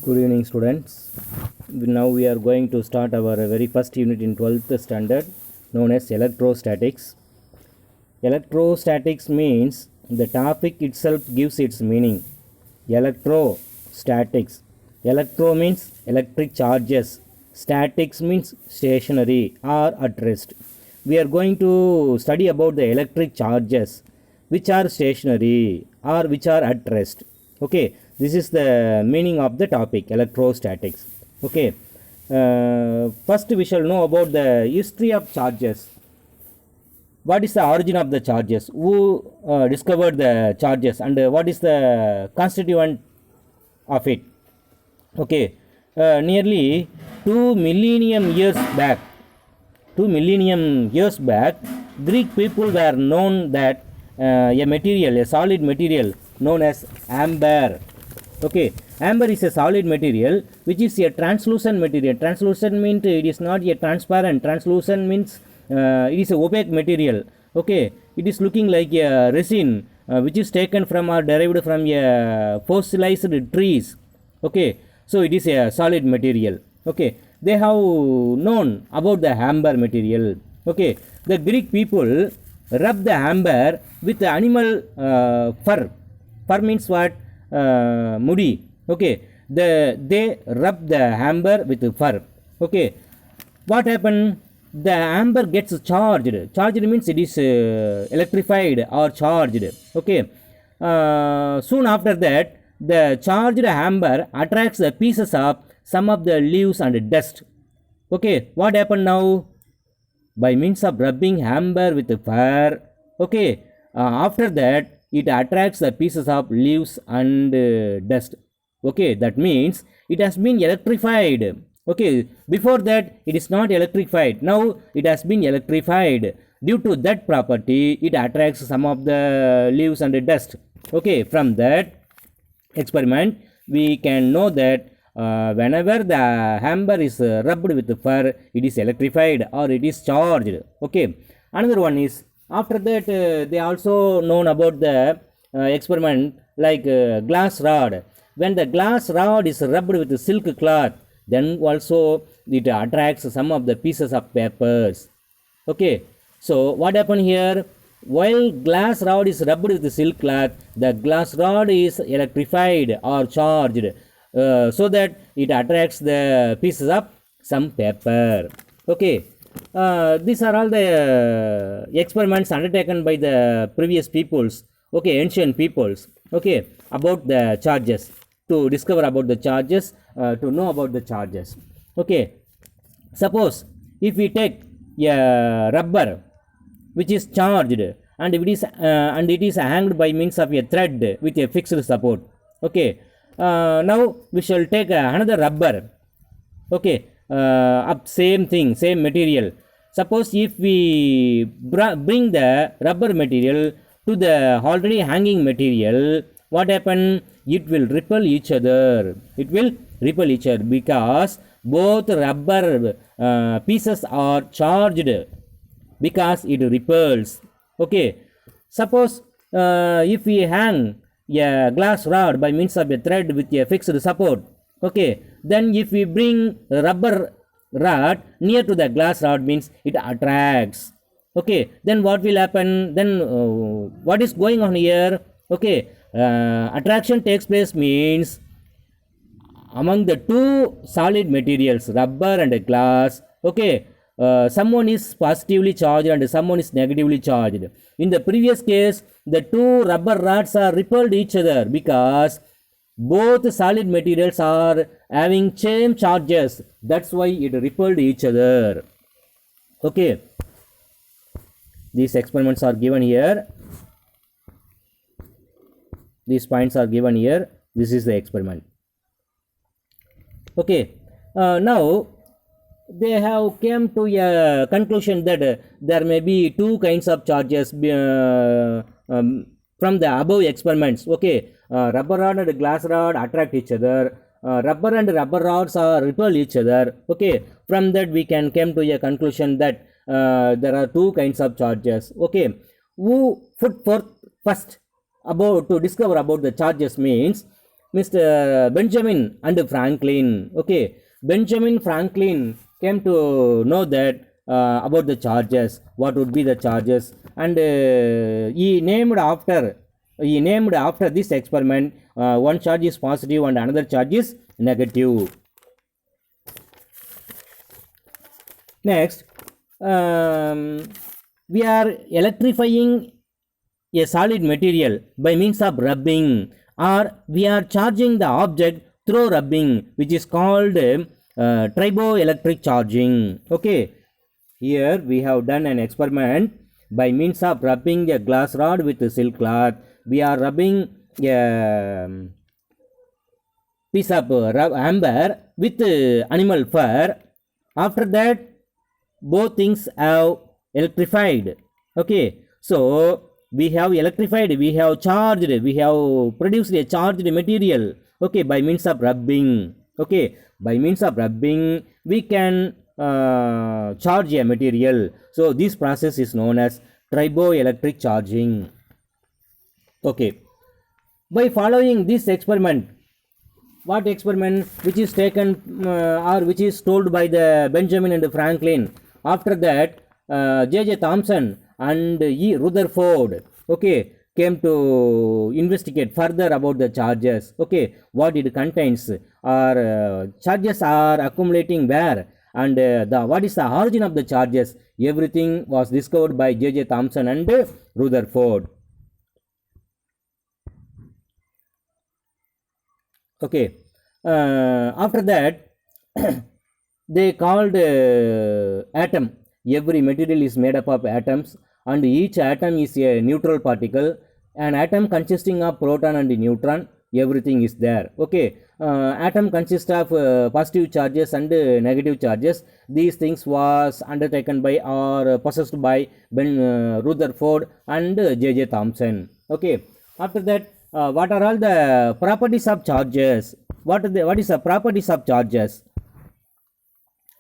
Good evening, students. Now we are going to start our very first unit in 12th standard known as electrostatics. Electrostatics means the topic itself gives its meaning. Electrostatics. Electro means electric charges. Statics means stationary or at rest. We are going to study about the electric charges which are stationary or which are at rest. Okay, this is the meaning of the topic electrostatics. Okay, first we shall know about the history of charges. What is the origin of the charges? Who discovered the charges, and what is the constituent of it? Okay, nearly 2 millennium years back, Greek people were known that a solid material known as amber. Okay, amber is a solid material which is a translucent material. Translucent means it is not a transparent. Translucent means it is a opaque material. Okay, it is looking like a resin which is taken from or derived from a fossilized trees. Okay, so it is a solid material. Okay, they have known about the amber material. Okay, the Greek people rub the amber with the animal fur. Fur means what? Mudi. Okay, they rub the amber with fur. Okay, what happened? The amber gets charged. Charged means it is electrified or charged. Okay, soon after that, the charged amber attracts the pieces of some of the leaves and dust. Okay, what happened now? By means of rubbing amber with fur, okay, after that it attracts the pieces of leaves and dust. Okay, that means it has been electrified. Okay, before that it is not electrified. Now it has been electrified. Due to that property, it attracts some of the leaves and dust. Okay, from that experiment we can know that whenever the amber is rubbed with fur, it is electrified or it is charged. Okay, another one is after that they also known about the experiment like glass rod. When the glass rod is rubbed with silk cloth, then also it attracts some of the pieces of papers. Okay, so what happened here? While glass rod is rubbed with silk cloth, the glass rod is electrified or charged. So that it attracts the pieces of some paper. Okay, these are all the experiments undertaken by the previous peoples. Okay, ancient peoples. Okay, about the charges, to discover about the charges, to know about the charges. Okay, suppose if we take a rubber which is charged and it is hanged by means of a thread with a fixed support. Okay, now we shall take another rubber. Okay, up same thing, same material. Suppose if we bring the rubber material to the already hanging material, what happen? It will repel each other. It will repel each other because both rubber pieces are charged, because it repels. Okay, suppose if we hang a glass rod by means of a thread with a fixed support. Okay, then if we bring a rubber rod near to the glass rod, means it attracts. Okay, then what will happen? Then what is going on here? Okay, attraction takes place means among the two solid materials, rubber and glass. Okay, someone is positively charged and someone is negatively charged. In the previous case, the two rubber rods are repelled each other because both solid materials are having same charges. That's why it repelled each other. Okay, these experiments are given here. These points are given here. This is the experiment. Okay, now they have came to a conclusion that there may be two kinds of charges from the above experiments. Okay, rubber rod and glass rod attract each other. Rubber and rubber rods are repel each other. Okay, from that we can come to a conclusion that there are two kinds of charges. Okay, who put forth first about to discover about the charges means Mr. Benjamin and Franklin. Okay, Benjamin Franklin came to know that about the charges, what would be the charges, and he named after this experiment one charge is positive and another charge is negative. Next, we are electrifying a solid material by means of rubbing, or we are charging the object through rubbing, which is called triboelectric charging. Okay, here we have done an experiment by means of rubbing a glass rod with a silk cloth. We are rubbing a piece of amber with animal fur. After that, both things have electrified. Okay, so we have electrified, we have charged, we have produced a charged material. Okay, by means of rubbing. Okay, by means of rubbing we can charge a material. So this process is known as triboelectric charging. Okay, by following this experiment, what experiment which is taken or which is told by the Benjamin and Franklin, after that J.J. Thomson and E. Rutherford, okay, came to investigate further about the charges. Okay, what it contains, or charges are accumulating where, and what is the origin of the charges. Everything was discovered by J.J. Thomson and Rutherford. Okay, after that they called atom. Every material is made up of atoms, and each atom is a neutral particle. An atom consisting of proton and neutron, everything is there. Okay, atom consists of positive charges and negative charges. These things was undertaken by or possessed by Rutherford and J.J. Thomson. Okay, after that, what are all the properties of charges? What is the properties of charges?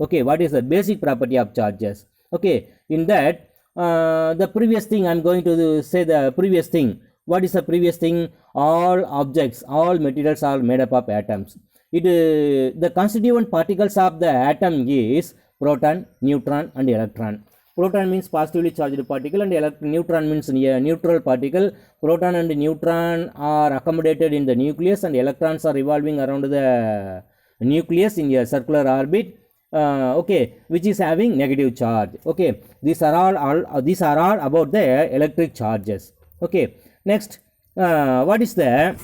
Okay, what is the basic property of charges? Okay, in that the previous thing, I am going to say the previous thing. What is the previous thing? All objects, all materials are made up of atoms. The constituent particles of the atom is proton, neutron and electron. Proton means positively charged particle, and neutron means a neutral particle. Proton and neutron are accommodated in the nucleus, and electrons are revolving around the nucleus in a circular orbit. Okay, which is having negative charge. Okay, these are all about the electric charges. Okay, next, what is the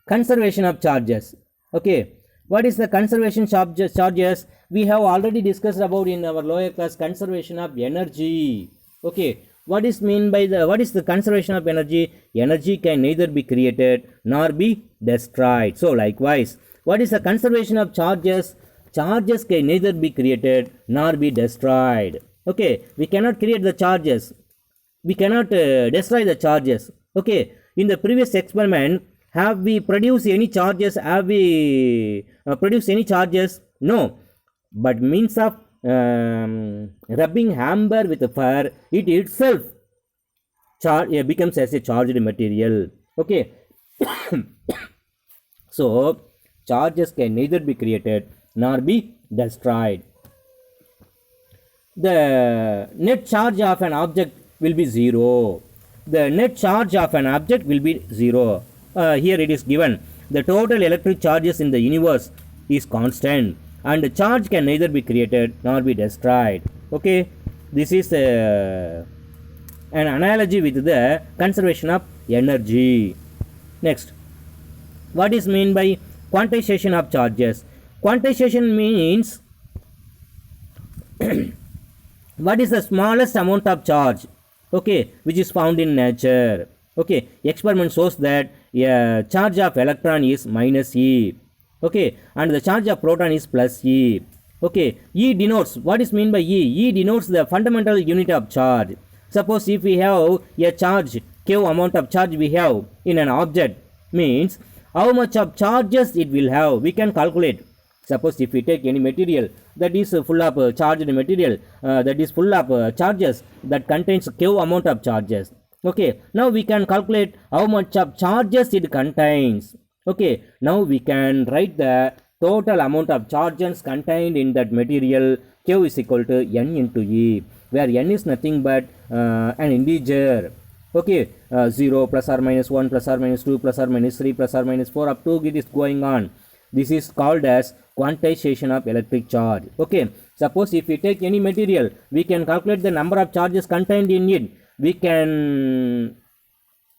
conservation of charges? Okay, what is the conservation charges? We have already discussed about in our lower class, conservation of energy. Okay, what is the conservation of energy? Energy can neither be created nor be destroyed. So likewise, what is the conservation of charges? Charges can neither be created nor be destroyed. Okay, we cannot create the charges, we cannot destroy the charges. Okay, in the previous experiment, have we produced any charges? Have we produced any charges? No, but means of rubbing amber with fur, it itself becomes as a charged material. Okay, so charges can neither be created nor be destroyed. The net charge of an object will be 0. The net charge of an object will be 0. Here it is given, the total electric charges in the universe is constant, and the charge can neither be created nor be destroyed. Okay, this is an analogy with the conservation of energy. Next, what is meant by quantization of charges? Quantization means what is the smallest amount of charge, okay, which is found in nature. Okay, experiment shows that a charge of electron is minus E. Okay, and the charge of proton is plus E. Okay, E denotes, what is meant by E? E denotes the fundamental unit of charge. Suppose if we have a charge, Q amount of charge we have in an object, means how much of charges it will have, we can calculate. Suppose if we take any material that is full of charged material, that is full of charges, that contains Q amount of charges. Okay, now we can calculate how much of charges it contains. Okay, now we can write the total amount of charges contained in that material. Q is equal to N into E, where N is nothing but an integer. Okay, 0 plus or minus 1 plus or minus 2 plus or minus 3 plus or minus 4 up to it is going on. This is called as quantization of electric charge. Okay, suppose if we take any material, we can calculate the number of charges contained in it. We can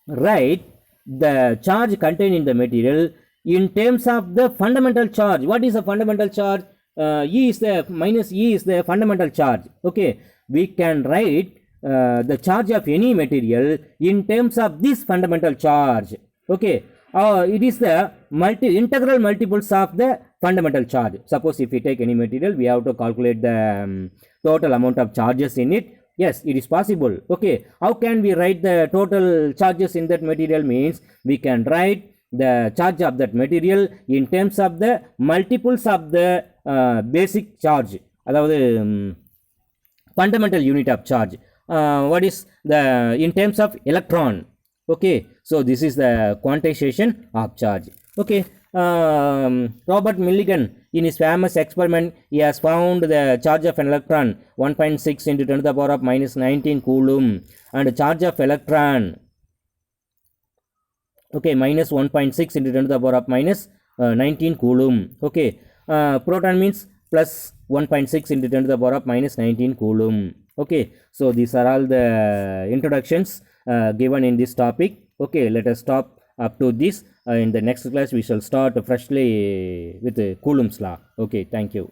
write the charge contained in the material in terms of the fundamental charge. What is the fundamental charge? E is the minus E is the fundamental charge. Okay, we can write the charge of any material in terms of this fundamental charge. Okay, it is the integral multiples of the fundamental charge. Suppose if we take any material, we have to calculate the total amount of charges in it. Yes, it is possible. Okay, how can we write the total charges in that material? Means we can write the charge of that material in terms of the multiples of the basic charge, aதாவது fundamental unit of charge. What is the in terms of electron? Okay, so this is the quantization of charge. Okay, Robert Millikan, in his famous experiment, he has found the charge of an electron 1.6 into 10 to the power of minus 19 coulomb, and the charge of electron, okay, minus 1.6 into 10 to the power of minus 19 coulomb. Okay, proton means plus 1.6 into 10 to the power of minus 19 coulomb. Okay, so these are all the introductions given in this topic. Okay, let us stop up to this. In the next class we shall start freshly with Coulomb's law. Okay, thank you.